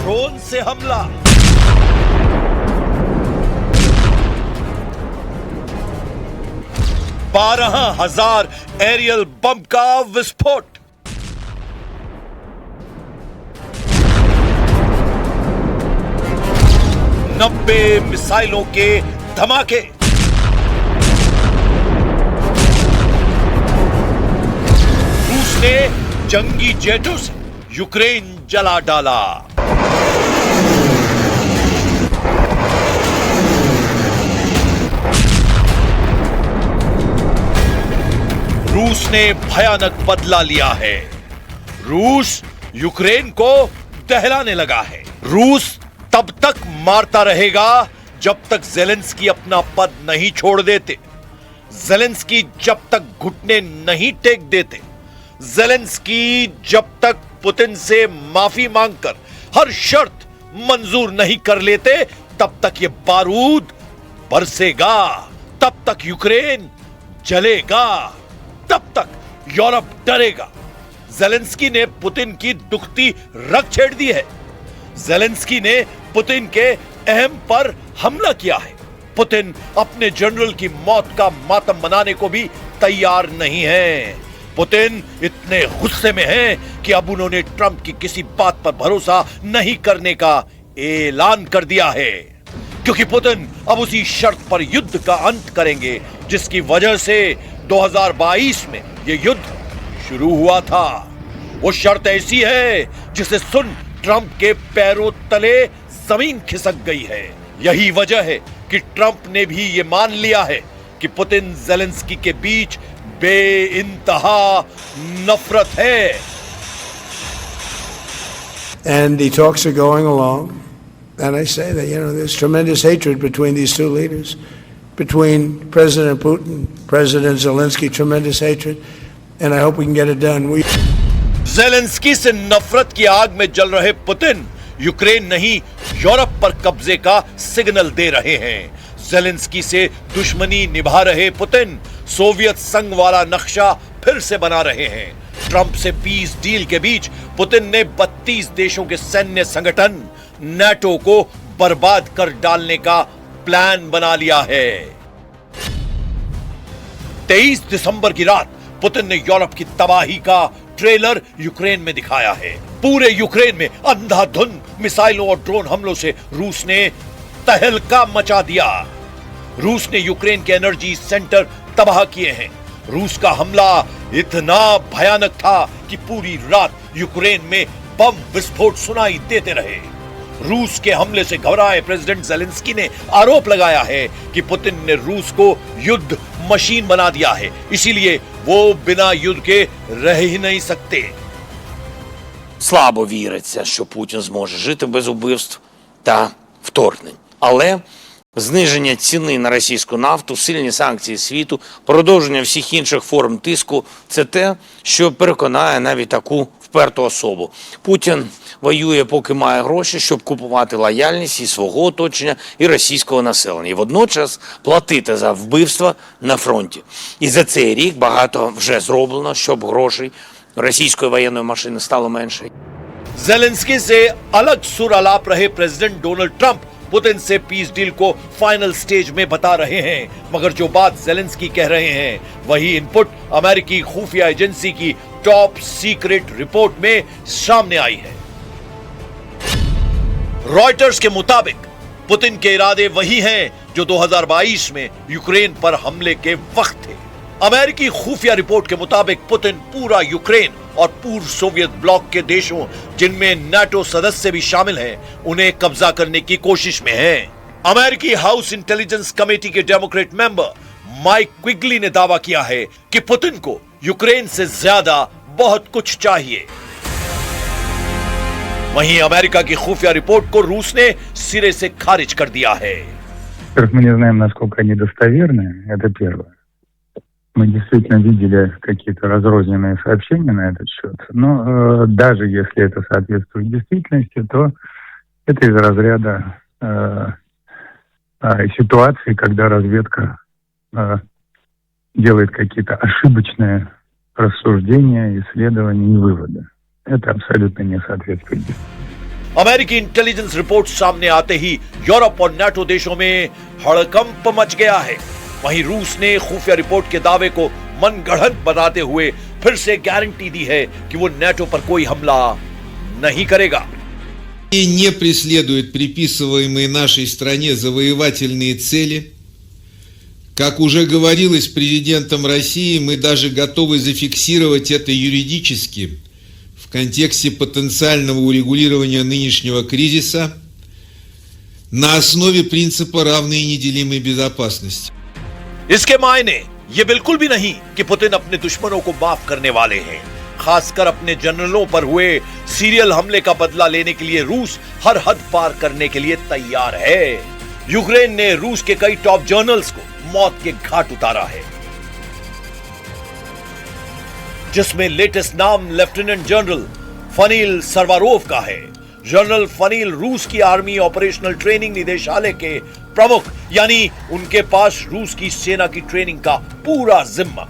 Drone से हमला। बारह 12,000 एरियल बम का विस्फोट। नब्बे मिसाइलों के धमाके। रूस ने जंगी जेटों से यूक्रेन जला डाला। रूस ने भयानक बदला लिया है। रूस यूक्रेन को दहलाने लगा है। रूस तब तक मारता रहेगा जब तक ज़ेलेंस्की अपना पद नहीं छोड़ देते, ज़ेलेंस्की जब तक घुटने नहीं टेक देते, ज़ेलेंस्की जब तक पुतिन से माफी मांगकर हर शर्त मंजूर नहीं कर लेते, तब तक ये बारूद बरसेगा, तब तक यूक्रेन जलेगा, तब तक यूरोप डरेगा। ज़ेलेंस्की ने पुतिन की दुखती रग छेड़ दी है। ज़ेलेंस्की ने पुतिन के अहम पर हमला किया है। पुतिन अपने जनरल की मौत का मातम मनाने को भी तैयार नहीं है। पुतिन इतने गुस्से में हैं कि अब उन्होंने ट्रंप की किसी बात पर भरोसा नहीं करने का ऐलान कर दिया है, क्योंकि पुतिन अब उसी शर्त पर युद्ध का अंत करेंगे जिसकी वजह से 2022 में यह युद्ध शुरू हुआ था। वो शर्त ऐसी है जिसे सुन ट्रंप के पैरों तले जमीन खिसक गई है। यही वजह है कि ट्रंप ने भी ये मान लिया है कि पुतिन ज़ेलेंस्की के बीच बेइंतहा नफरत है। And the talks are going along, and I say that, there's tremendous hatred between these two leaders, between President Putin, President Zelensky, tremendous hatred, and I hope we can get it done. Zelensky से नफरत की आग में जल रहे Putin Ukraine नहीं, Europe पर कब्जे का सिग्नल दे रहे हैं। ज़ेलेंस्की से दुश्मनी निभा रहे पुतिन सोवियत संघ वाला नक्शा फिर से बना रहे हैं। ट्रंप से पीस डील के बीच पुतिन ने 32 देशों के सैन्य संगठन नाटो को बर्बाद कर डालने का प्लान बना लिया है। 23 दिसंबर की रात पुतिन ने यूरोप की तबाही का ट्रेलर यूक्रेन में दिखाया है। पूरे यूक्रेन में अंधाधुंध मिसाइलों और ड्रोन हमलों से रूस ने तहलका मचा दिया। रूस ने यूक्रेन के एनर्जी सेंटर तबाह किए हैं। रूस का हमला इतना भयानक था कि पूरी रात यूक्रेन में बम विस्फोट सुनाई देते रहे। रूस के हमले से घबराए प्रेसिडेंट ज़ेलेंस्की ने आरोप लगाया है कि पुतिन ने रूस को युद्ध मशीन बना दिया है, इसीलिए वो बिना युद्ध के रह ही नहीं सकते। Слабо віриться, що Путін зможе жити без убивств та вторгнень. Але зниження ціни на російську нафту, сильні санкції світу, продовження всіх інших форм тиску – це те, що переконає навіть таку вперту особу. Путін воює, поки має гроші, щоб купувати лояльність і свого оточення, і російського населення. І водночас платити за вбивства на фронті. І за цей рік багато вже зроблено, щоб грошей російської воєнної машини стало менше. ज़ेलेंस्की से अलग सुर अलाप रहे प्रेसिडेंट डोनाल्ड ट्रंप पुतिन से पीस डील को फाइनल स्टेज में बता रहे हैं, मगर जो बात ज़ेलेंस्की कह रहे हैं वही इनपुट अमेरिकी खुफिया एजेंसी की टॉप सीक्रेट रिपोर्ट में सामने आई है। रॉयटर्स के मुताबिक पुतिन के इरादे वही हैं जो 2022 में यूक्रेन पर हमले के वक्त थे। अमेरिकी खुफिया रिपोर्ट के मुताबिक पुतिन पूरा यूक्रेन और पूर्व सोवियत ब्लॉक के देशों, जिनमें नाटो सदस्य भी शामिल हैं, उन्हें कब्जा करने की कोशिश में हैं। अमेरिकी हाउस इंटेलिजेंस कमेटी के डेमोक्रेट मेंबर माइक क्विगली ने दावा किया है कि पुतिन को यूक्रेन से ज्यादा बहुत कुछ चाहिए। वहीं अमेरिका की खुफिया रिपोर्ट को रूस ने सिरे से खारिज कर दिया है। Мы не знаем, насколько они достоверны, это первое. Мы действительно видели какие-то разрозненные сообщения на этот счет, но даже если это соответствует действительности, то это из разряда ситуации, когда разведка делает какие-то ошибочные рассуждения, исследования и выводы. Это абсолютно не соответствует действительности. अमेरिकी इंटेलिजेंस रिपोर्ट सामने आते ही यूरोप और नाटो देशों में हड़कंप मच गया है। वहीं रूस ने खुफिया रिपोर्ट के दावे को मनगढ़ंत बताते हुए फिर से गारंटी दी है कि वो नाटो पर कोई हमला नहीं करेगा। И не преследует приписываемые нашей стране завоевательные цели. Как уже говорилось президентом России, мы даже готовы зафиксировать это юридически в контексте потенциального урегулирования нынешнего кризиса на основе принципа равной и неделимой безопасности. इसके मायने ये बिल्कुल भी नहीं कि पुतिन अपने दुश्मनों को माफ करने वाले हैं। खासकर अपने जनरलों पर हुए सीरियल हमले का बदला लेने के लिए रूस हर हद पार करने के लिए तैयार है। यूक्रेन ने रूस के कई टॉप जनरल्स को मौत के घाट उतारा है, जिसमें लेटेस्ट नाम लेफ्टिनेंट जनरल फनील सरवारोव का है। जनरल फनील रूस की आर्मी ऑपरेशनल ट्रेनिंग निदेशालय के प्रमुख, यानी उनके पास रूस की सेना की ट्रेनिंग का पूरा जिम्मा।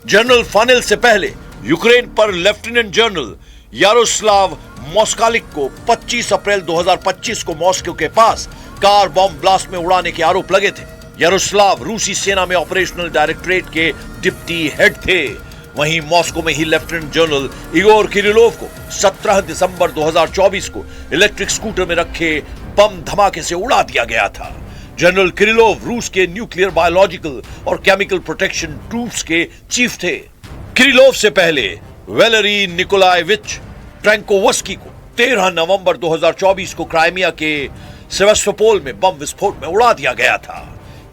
जनरल फनील से पहले यूक्रेन पर लेफ्टिनेंट जनरल यारोस्लाव मोस्कालिक को 25 अप्रैल 2025 को मॉस्को के पास कार बॉम्ब ब्लास्ट में उड़ाने के आरोप लगे थे। यारोस्लाव रूसी सेना में ऑपरेशनल डायरेक्टरेट के डिप्टी हेड थे। वहीं मॉस्को में ही लेफ्टिनेंट जनरल इगोर किरिलोव को 17 दिसंबर 2024 को इलेक्ट्रिक स्कूटर में रखे बम धमाके से उड़ा दिया गया था। जनरल किरिलोव रूस के न्यूक्लियर, बायोलॉजिकल और केमिकल प्रोटेक्शन ट्रूप्स के चीफ थे। किरिलोव से पहले वैलेरी निकोलाएविच ट्रैंकोवस्की को 13 नवंबर 2024 को क्राइमिया के सेवास्टोपोल में बम विस्फोट में उड़ा दिया गया था।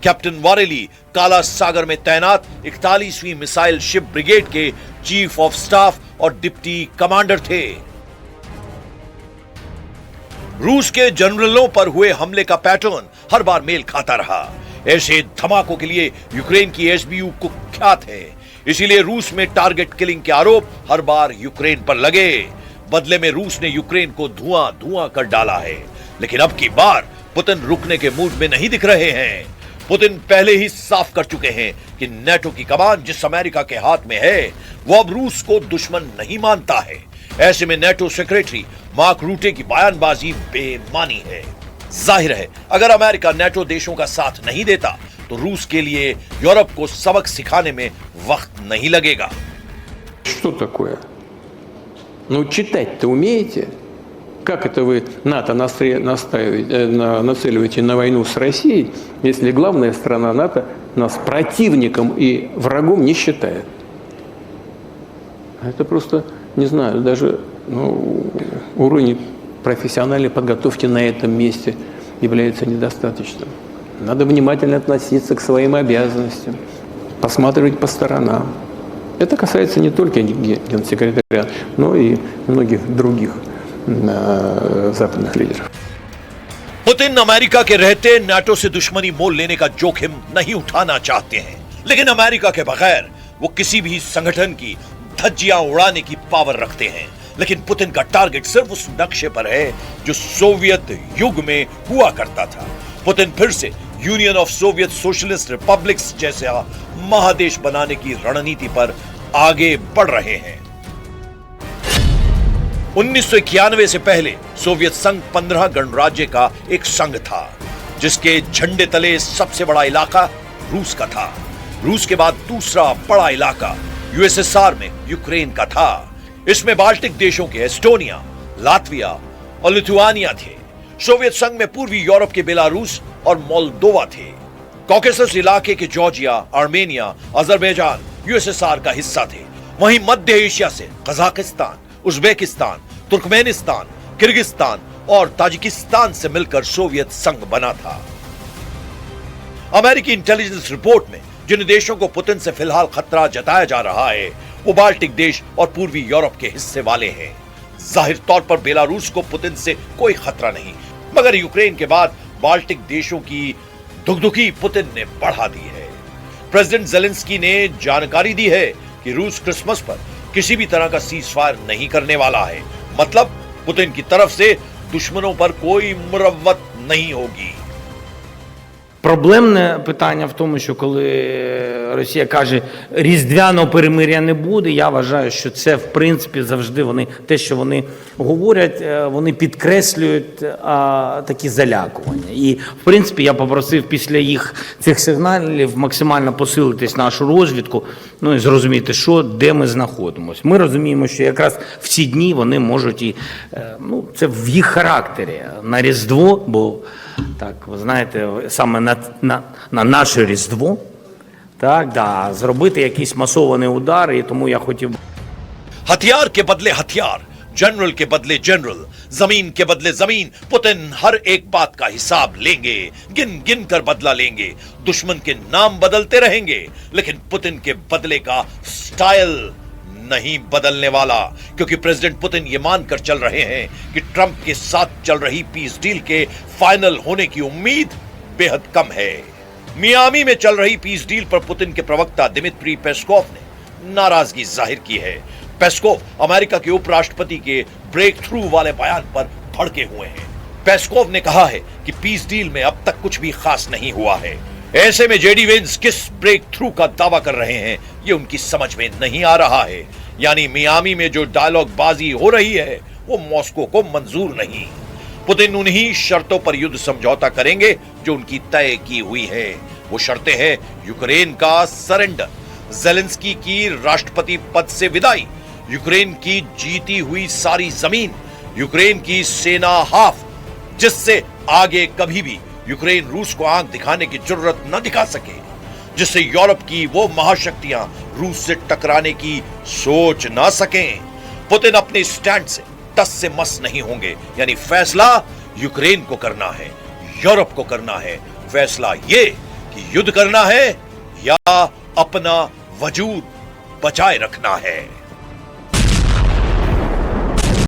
कैप्टन वारेली काला सागर में तैनात 41वीं मिसाइल शिप ब्रिगेड के चीफ ऑफ स्टाफ और डिप्टी कमांडर थे। रूस के जनरलों पर हुए हमले का पैटर्न हर बार मेल खाता रहा। ऐसे धमाकों के लिए यूक्रेन की एसबीयू कुख्यात है। इसीलिए रूस में टारगेट किलिंग के आरोप हर बार यूक्रेन पर लगे। बदले में रूस ने यूक्रेन को धुआं धुआं कर डाला है। लेकिन अब की बार पुतिन रुकने के मूड में नहीं दिख रहे हैं। पुतिन पहले ही साफ कर चुके हैं कि नाटो की कमान जिस अमेरिका के हाथ में है, वो अब रूस को दुश्मन नहीं मानता है। ऐसे में नाटो सेक्रेटरी मार्क रूटे की बयानबाजी बेमानी है। जाहिर है, अगर अमेरिका नाटो देशों का साथ नहीं देता तो रूस के लिए यूरोप को सबक सिखाने में वक्त नहीं लगेगा। Что такое? Ну, читать-то умеете? Как это вы НАТО нацеливаете на войну с Россией, если главная страна НАТО нас противником и врагом не считает? Это просто, не знаю, даже уровень профессиональной подготовки на этом месте является недостаточным. Надо внимательно относиться к своим обязанностям, посматривать по сторонам. Это касается не только генсекретаря, но и многих других западных лидеров. पुतिन अमेरिका के रहते नाटो से दुश्मनी मोल लेने का जोखिम नहीं उठाना चाहते हैं, लेकिन अमेरिका के बगैर वो किसी भी संगठन की धज्जियां उड़ाने की पावर रखते हैं। लेकिन पुतिन का टारगेट सिर्फ उस नक्शे पर है जो सोवियत युग में हुआ करता था। पुतिन फिर से union of Soviet socialist republics जैसा महादेश बनाने की रणनीति पर आगे बढ़ रहे हैं। 1991 से पहले सोवियत संघ 15 गणराज्य का एक संघ था, जिसके झंडे तले सबसे बड़ा इलाका रूस का था। रूस के बाद दूसरा बड़ा इलाका यूएसएसआर में यूक्रेन का था। इसमें बाल्टिक देशों के एस्टोनिया, लातविया और लिथुआनिया थे। सोवियत संघ में पूर्वी यूरोप के बेलारूस और मोल्दोवा थे। कॉकेसस इलाके के जॉर्जिया, आर्मेनिया, अजरबैजान यूएसएसआर का हिस्सा थे। वहीं मध्य एशिया से कजाकिस्तान, उज्बेकिस्तान, तुर्कमेनिस्तान, किर्गिस्तान और ताजिकिस्तान से मिलकर सोवियत संघ बना था। अमेरिकी इंटेलिजेंस रिपोर्ट में जिन देशों को पुतिन से फिलहाल खतरा जताया जा रहा है, वो बाल्टिक देश और पूर्वी यूरोप के हिस्से वाले हैं। जाहिर तौर पर बेलारूस को पुतिन से कोई खतरा नहीं, मगर यूक्रेन के बाद बाल्टिक देशों की धुकधुकी पुतिन ने बढ़ा दी है। प्रेसिडेंट जेलेंस्की ने जानकारी दी है कि रूस क्रिसमस पर किसी भी तरह का सीजफायर नहीं करने वाला है। मतलब पुतिन की तरफ से दुश्मनों पर कोई मुरव्वत नहीं होगी। Проблемне питання в тому, що коли Росія каже, різдвяного перемир'я не буде, я вважаю, що це, в принципі, завжди вони, те, що вони говорять, вони підкреслюють такі залякування. І, в принципі, я попросив після їх цих сигналів максимально посилитись нашу розвідку, ну і зрозуміти, що, де ми знаходимося. Ми розуміємо, що якраз в ці дні вони можуть і, ну, це в їх характері, на Різдво, бо, так, ви знаєте, саме на наше Різдво, так, да, зробити якийсь масований удар, і тому я хотів... हथियार के बदले हथियार, जनरल के बदले जनरल, जमीन के बदले जमीन, पुतिन हर एक बात का हिसाब लेंगे, गिन गिन कर बदला लेंगे, दुश्मन के नाम बदलते रहेंगे, लेकिन पुतिन के बदले का स्टाइल नहीं बदलने वाला, क्योंकि प्रेसिडेंट पुतिन ये मानकर चल रहे हैं कि ट्रंप के साथ चल रही पीस डील के फाइनल होने की उम्मीद बेहद कम है। मियामी में चल रही पीस डील पर पुतिन के प्रवक्ता दिमित्री पेस्कोव ने नाराजगी जाहिर की है। पेस्कोव अमेरिका के उपराष्ट्रपति के ब्रेक थ्रू वाले बयान पर भड़के हुए हैं। पेस्कोव ने कहा है कि पीस डील में अब तक कुछ भी खास नहीं हुआ है। ऐसे में जेडी वेंस किस ब्रेक थ्रू का दावा कर रहे हैं, ये उनकी समझ में नहीं आ रहा है। यानी मियामी में जो डायलॉग बाजी हो रही है वो मॉस्को को मंजूर नहीं। पुतिन उन्हीं शर्तों पर युद्ध समझौता करेंगे जो उनकी तय की हुई है। वो शर्तें हैं यूक्रेन का सरेंडर, जेलेंस्की की राष्ट्रपति पद से विदाई, यूक्रेन की जीती हुई सारी जमीन, यूक्रेन की सेना हाफ, जिससे आगे कभी भी यूक्रेन रूस को आंख दिखाने की जरूरत न दिखा सके, जिससे यूरोप की वो महाशक्तियां रूस से टकराने की सोच न सकें। पुतिन अपने स्टैंड से टस से मस नहीं होंगे। यानी फैसला यूक्रेन को करना है, यूरोप को करना है। फैसला ये कि युद्ध करना है या अपना वजूद बचाए रखना है।